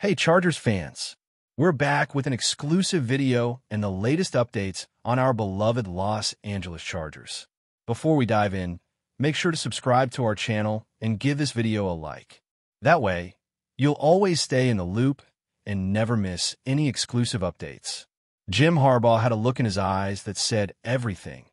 Hey Chargers fans, we're back with an exclusive video and the latest updates on our beloved Los Angeles Chargers. Before we dive in, make sure to subscribe to our channel and give this video a like. That way, you'll always stay in the loop and never miss any exclusive updates. Jim Harbaugh had a look in his eyes that said everything,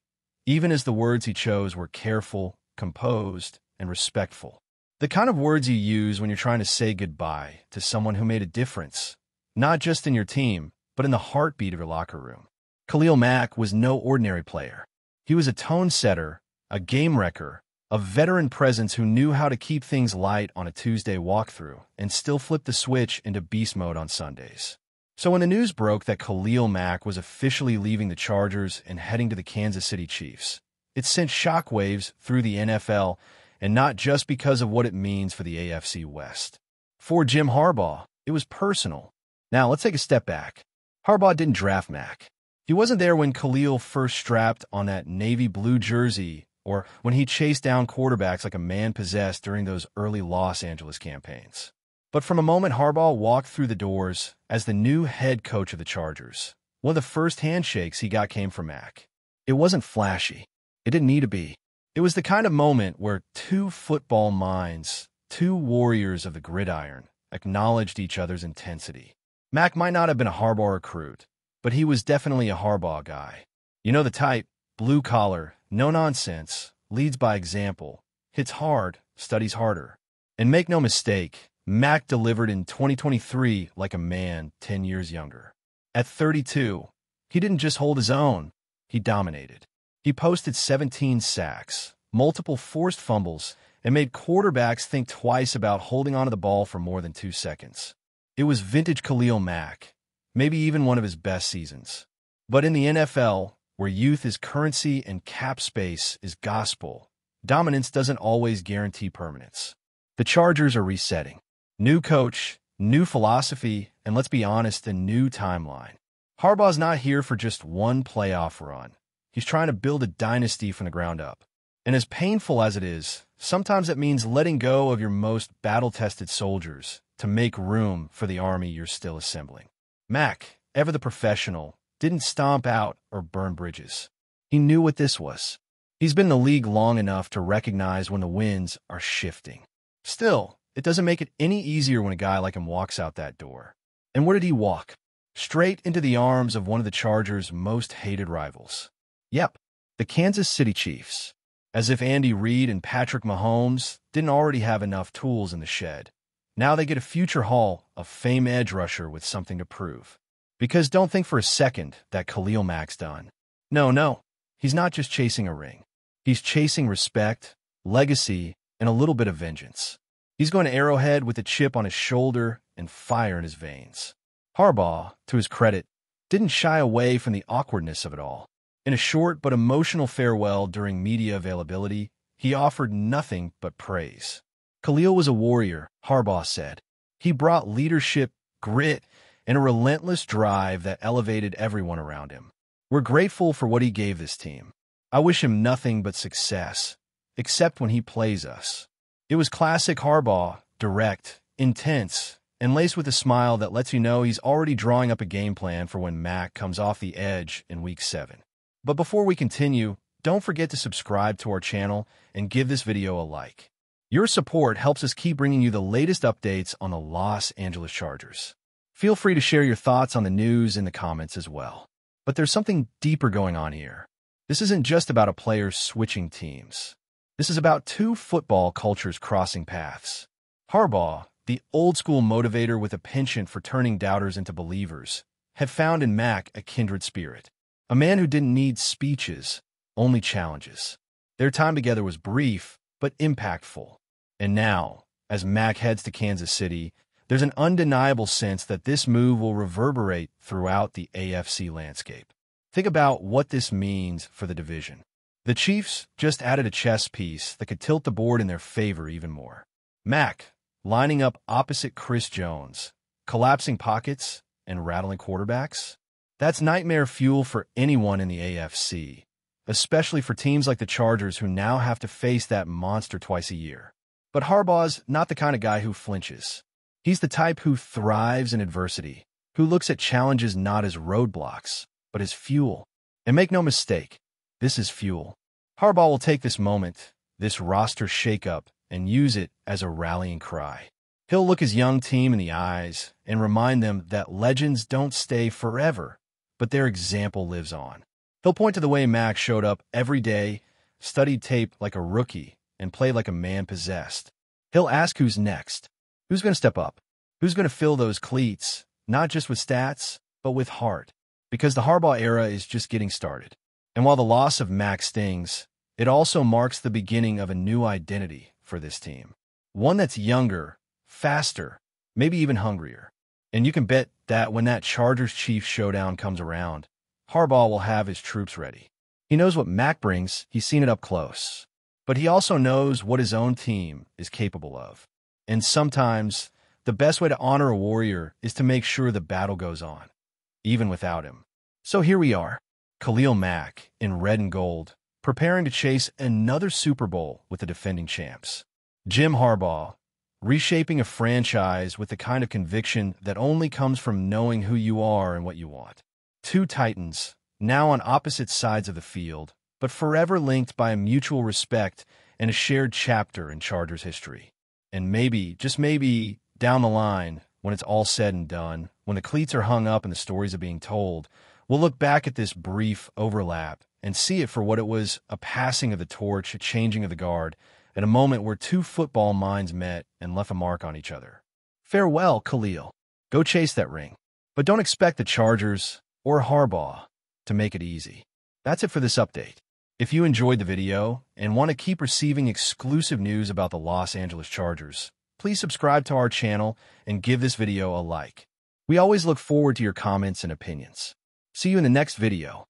even as the words he chose were careful, composed, and respectful. The kind of words you use when you're trying to say goodbye to someone who made a difference, not just in your team, but in the heartbeat of your locker room. Khalil Mack was no ordinary player. He was a tone setter, a game wrecker, a veteran presence who knew how to keep things light on a Tuesday walkthrough and still flip the switch into beast mode on Sundays. So when the news broke that Khalil Mack was officially leaving the Chargers and heading to the Kansas City Chiefs, it sent shockwaves through the NFL, and not just because of what it means for the AFC West. For Jim Harbaugh, it was personal. Now, let's take a step back. Harbaugh didn't draft Mack. He wasn't there when Khalil first strapped on that navy blue jersey or when he chased down quarterbacks like a man possessed during those early Los Angeles campaigns. But from the moment Harbaugh walked through the doors as the new head coach of the Chargers, one of the first handshakes he got came from Mack. It wasn't flashy. It didn't need to be. It was the kind of moment where two football minds, two warriors of the gridiron, acknowledged each other's intensity. Mack might not have been a Harbaugh recruit, but he was definitely a Harbaugh guy. You know the type, blue collar, no nonsense, leads by example, hits hard, studies harder. And make no mistake, Mack delivered in 2023 like a man 10 years younger. At 32, he didn't just hold his own, he dominated. He posted 17 sacks, multiple forced fumbles, and made quarterbacks think twice about holding onto the ball for more than 2 seconds. It was vintage Khalil Mack, maybe even one of his best seasons. But in the NFL, where youth is currency and cap space is gospel, dominance doesn't always guarantee permanence. The Chargers are resetting. New coach, new philosophy, and let's be honest, a new timeline. Harbaugh's not here for just one playoff run. He's trying to build a dynasty from the ground up. And as painful as it is, sometimes it means letting go of your most battle-tested soldiers to make room for the army you're still assembling. Mack, ever the professional, didn't stomp out or burn bridges. He knew what this was. He's been in the league long enough to recognize when the winds are shifting. Still, it doesn't make it any easier when a guy like him walks out that door. And where did he walk? Straight into the arms of one of the Chargers' most hated rivals. Yep, the Kansas City Chiefs. As if Andy Reid and Patrick Mahomes didn't already have enough tools in the shed. Now they get a future Hall of Fame edge rusher with something to prove. Because don't think for a second that Khalil Mack's done. No, he's not just chasing a ring. He's chasing respect, legacy, and a little bit of vengeance. He's going to Arrowhead with a chip on his shoulder and fire in his veins. Harbaugh, to his credit, didn't shy away from the awkwardness of it all. In a short but emotional farewell during media availability, he offered nothing but praise. Khalil was a warrior, Harbaugh said. He brought leadership, grit, and a relentless drive that elevated everyone around him. We're grateful for what he gave this team. I wish him nothing but success, except when he plays us. It was classic Harbaugh, direct, intense, and laced with a smile that lets you know he's already drawing up a game plan for when Mack comes off the edge in Week 7. But before we continue, don't forget to subscribe to our channel and give this video a like. Your support helps us keep bringing you the latest updates on the Los Angeles Chargers. Feel free to share your thoughts on the news in the comments as well. But there's something deeper going on here. This isn't just about a player switching teams. This is about two football cultures crossing paths. Harbaugh, the old-school motivator with a penchant for turning doubters into believers, had found in Mack a kindred spirit. A man who didn't need speeches, only challenges. Their time together was brief, but impactful. And now, as Mack heads to Kansas City, there's an undeniable sense that this move will reverberate throughout the AFC landscape. Think about what this means for the division. The Chiefs just added a chess piece that could tilt the board in their favor even more. Mack, lining up opposite Chris Jones, collapsing pockets and rattling quarterbacks. That's nightmare fuel for anyone in the AFC, especially for teams like the Chargers who now have to face that monster twice a year. But Harbaugh's not the kind of guy who flinches. He's the type who thrives in adversity, who looks at challenges not as roadblocks, but as fuel. And make no mistake, this is fuel. Harbaugh will take this moment, this roster shakeup, and use it as a rallying cry. He'll look his young team in the eyes and remind them that legends don't stay forever, but their example lives on. He'll point to the way Mack showed up every day, studied tape like a rookie, and played like a man possessed. He'll ask who's next. Who's going to step up? Who's going to fill those cleats, not just with stats, but with heart? Because the Harbaugh era is just getting started. And while the loss of Mack stings, it also marks the beginning of a new identity for this team. One that's younger, faster, maybe even hungrier. And you can bet that when that Chargers-Chiefs showdown comes around, Harbaugh will have his troops ready. He knows what Mack brings, he's seen it up close. But he also knows what his own team is capable of. And sometimes, the best way to honor a warrior is to make sure the battle goes on, even without him. So here we are, Khalil Mack in red and gold, preparing to chase another Super Bowl with the defending champs. Jim Harbaugh, reshaping a franchise with the kind of conviction that only comes from knowing who you are and what you want. Two titans, now on opposite sides of the field, but forever linked by a mutual respect and a shared chapter in Chargers history. And maybe, just maybe, down the line, when it's all said and done, when the cleats are hung up and the stories are being told, we'll look back at this brief overlap and see it for what it was, a passing of the torch, a changing of the guard, at a moment where two football minds met and left a mark on each other. Farewell, Khalil. Go chase that ring. But don't expect the Chargers or Harbaugh to make it easy. That's it for this update. If you enjoyed the video and want to keep receiving exclusive news about the Los Angeles Chargers, please subscribe to our channel and give this video a like. We always look forward to your comments and opinions. See you in the next video.